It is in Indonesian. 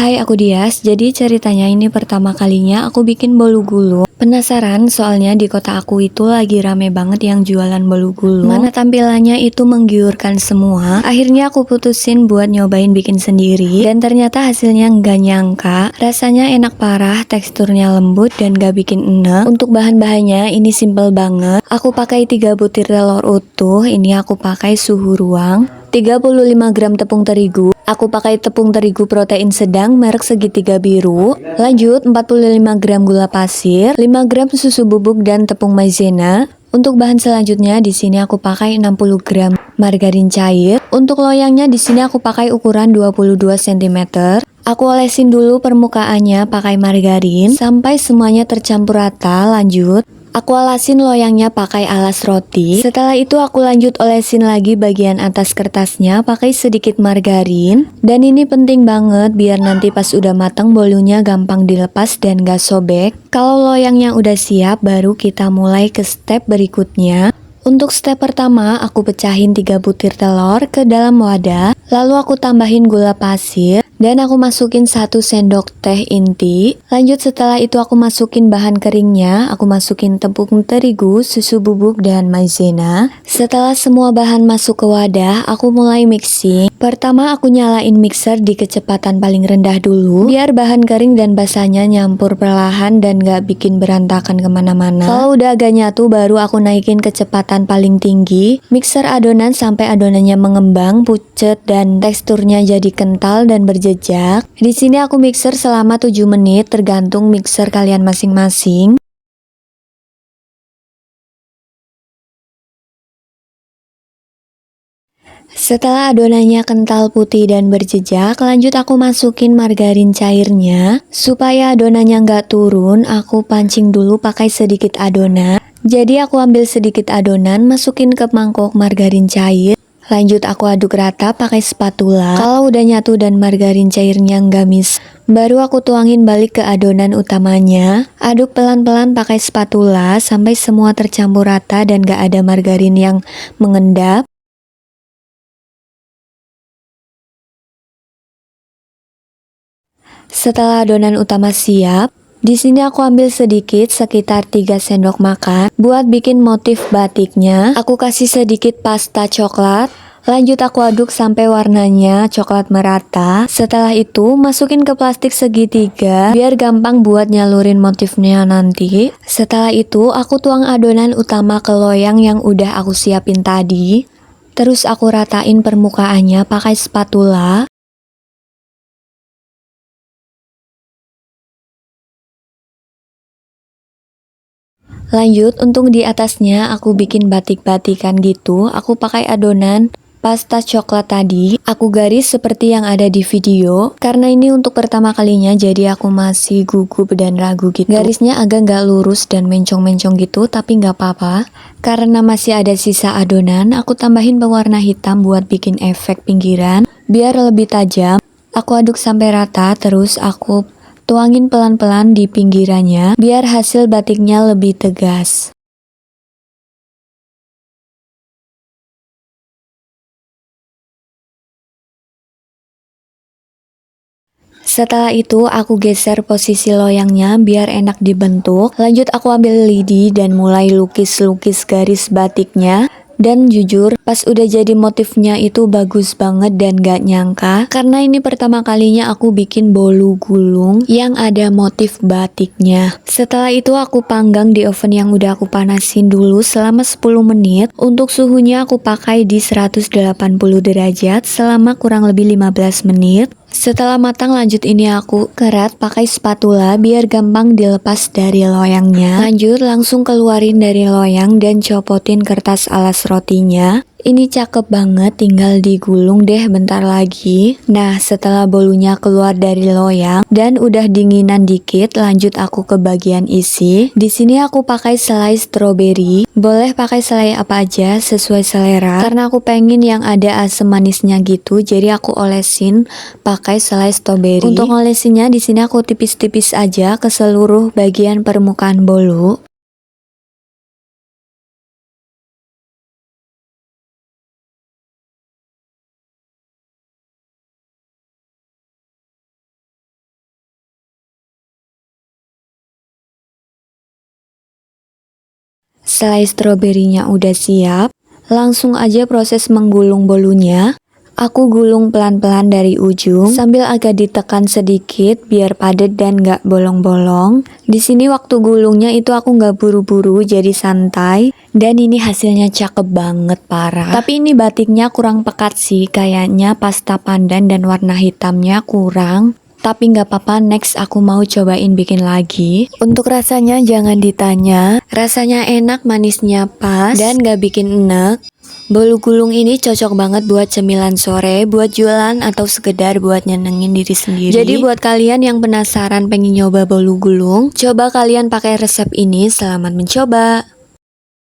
Hai, aku Dias. Jadi ceritanya ini pertama kalinya aku bikin bolu gulung. Penasaran soalnya di kota aku itu lagi rame banget yang jualan bolu gulung. Mana tampilannya itu menggiurkan semua. Akhirnya aku putusin buat nyobain bikin sendiri. Dan ternyata hasilnya nggak nyangka. Rasanya enak parah, teksturnya lembut dan gak bikin enek. Untuk bahan-bahannya ini simple banget. Aku pakai 3 butir telur utuh. Ini aku pakai suhu ruang. 35 gram tepung terigu. Aku pakai tepung terigu protein sedang merek segitiga biru. Lanjut 45 gram gula pasir, 5 gram susu bubuk dan tepung maizena. Untuk bahan selanjutnya di sini aku pakai 60 gram margarin cair. Untuk loyangnya di sini aku pakai ukuran 22 cm. Aku olesin dulu permukaannya pakai margarin sampai semuanya tercampur rata. Lanjut aku alasin loyangnya pakai alas roti. Setelah itu aku lanjut olesin lagi bagian atas kertasnya pakai sedikit margarin. Dan ini penting banget biar nanti pas udah matang bolunya gampang dilepas dan gak sobek. Kalau loyangnya udah siap baru kita mulai ke step berikutnya. Untuk step pertama aku pecahin 3 butir telur ke dalam wadah. Lalu aku tambahin gula pasir. Dan aku masukin 1 sendok teh inti. Lanjut setelah itu aku masukin bahan keringnya. Aku masukin tepung terigu, susu bubuk, dan maizena. Setelah semua bahan masuk ke wadah, aku mulai mixing. Pertama aku nyalain mixer di kecepatan paling rendah dulu. Biar bahan kering dan basahnya nyampur perlahan dan gak bikin berantakan kemana-mana. Kalau udah agak nyatu baru aku naikin kecepatan paling tinggi. Mixer adonan sampai adonannya mengembang, pucet, dan teksturnya jadi kental dan berjejak. Di sini aku mixer selama 7 menit tergantung mixer kalian masing-masing. Setelah adonannya kental putih dan berjejak, lanjut aku masukin margarin cairnya. Supaya adonannya nggak turun, aku pancing dulu pakai sedikit adonan. Jadi aku ambil sedikit adonan, masukin ke mangkok margarin cair. Lanjut aku aduk rata pakai spatula. Kalau udah nyatu dan margarin cairnya nggak baru aku tuangin balik ke adonan utamanya. Aduk pelan-pelan pakai spatula sampai semua tercampur rata dan gak ada margarin yang mengendap. Setelah adonan utama siap, di sini aku ambil sedikit sekitar 3 sendok makan buat bikin motif batiknya. Aku kasih sedikit pasta coklat. Lanjut aku aduk sampai warnanya coklat merata. Setelah itu masukin ke plastik segitiga biar gampang buat nyalurin motifnya nanti. Setelah itu aku tuang adonan utama ke loyang yang udah aku siapin tadi. Terus aku ratain permukaannya pakai spatula. Lanjut, untuk di atasnya aku bikin batik-batikan gitu. Aku pakai adonan pasta coklat tadi. Aku garis seperti yang ada di video. Karena ini untuk pertama kalinya jadi aku masih gugup dan ragu gitu. Garisnya agak nggak lurus dan mencong-mencong gitu, tapi nggak apa-apa. Karena masih ada sisa adonan, aku tambahin pewarna hitam buat bikin efek pinggiran. Biar lebih tajam. Aku aduk sampai rata, terus aku tuangin pelan-pelan di pinggirannya biar hasil batiknya lebih tegas. Setelah itu aku geser posisi loyangnya biar enak dibentuk. Lanjut aku ambil lidi dan mulai lukis-lukis garis batiknya. Dan jujur pas udah jadi motifnya itu bagus banget dan gak nyangka. Karena ini pertama kalinya aku bikin bolu gulung yang ada motif batiknya. Setelah itu aku panggang di oven yang udah aku panasin dulu selama 10 menit. Untuk suhunya aku pakai di 180 derajat selama kurang lebih 15 menit. Setelah matang lanjut ini aku kerat pakai spatula biar gampang dilepas dari loyangnya. Lanjut langsung keluarin dari loyang dan copotin kertas alas rotinya. Ini cakep banget, tinggal digulung deh bentar lagi. Nah, setelah bolunya keluar dari loyang dan udah dinginan dikit, lanjut aku ke bagian isi. Di sini aku pakai selai stroberi. Boleh pakai selai apa aja sesuai selera. Karena aku pengen yang ada asam manisnya gitu, jadi aku olesin pakai selai stroberi. Untuk olesinnya di sini aku tipis-tipis aja ke seluruh bagian permukaan bolu. Selai stroberinya udah siap, langsung aja proses menggulung bolunya. Aku gulung pelan-pelan dari ujung sambil agak ditekan sedikit biar padat dan gak bolong-bolong. Di sini waktu gulungnya itu aku gak buru-buru, jadi santai. Dan ini hasilnya cakep banget, parah. Tapi ini batiknya kurang pekat sih, kayaknya pasta pandan dan warna hitamnya kurang. Tapi nggak apa-apa, next aku mau cobain bikin lagi. Untuk rasanya jangan ditanya, rasanya enak, manisnya pas, dan nggak bikin enek. Bolu gulung ini cocok banget buat cemilan sore, buat jualan, atau sekedar buat nyenengin diri sendiri. Jadi buat kalian yang penasaran pengen nyoba bolu gulung, coba kalian pakai resep ini. Selamat mencoba.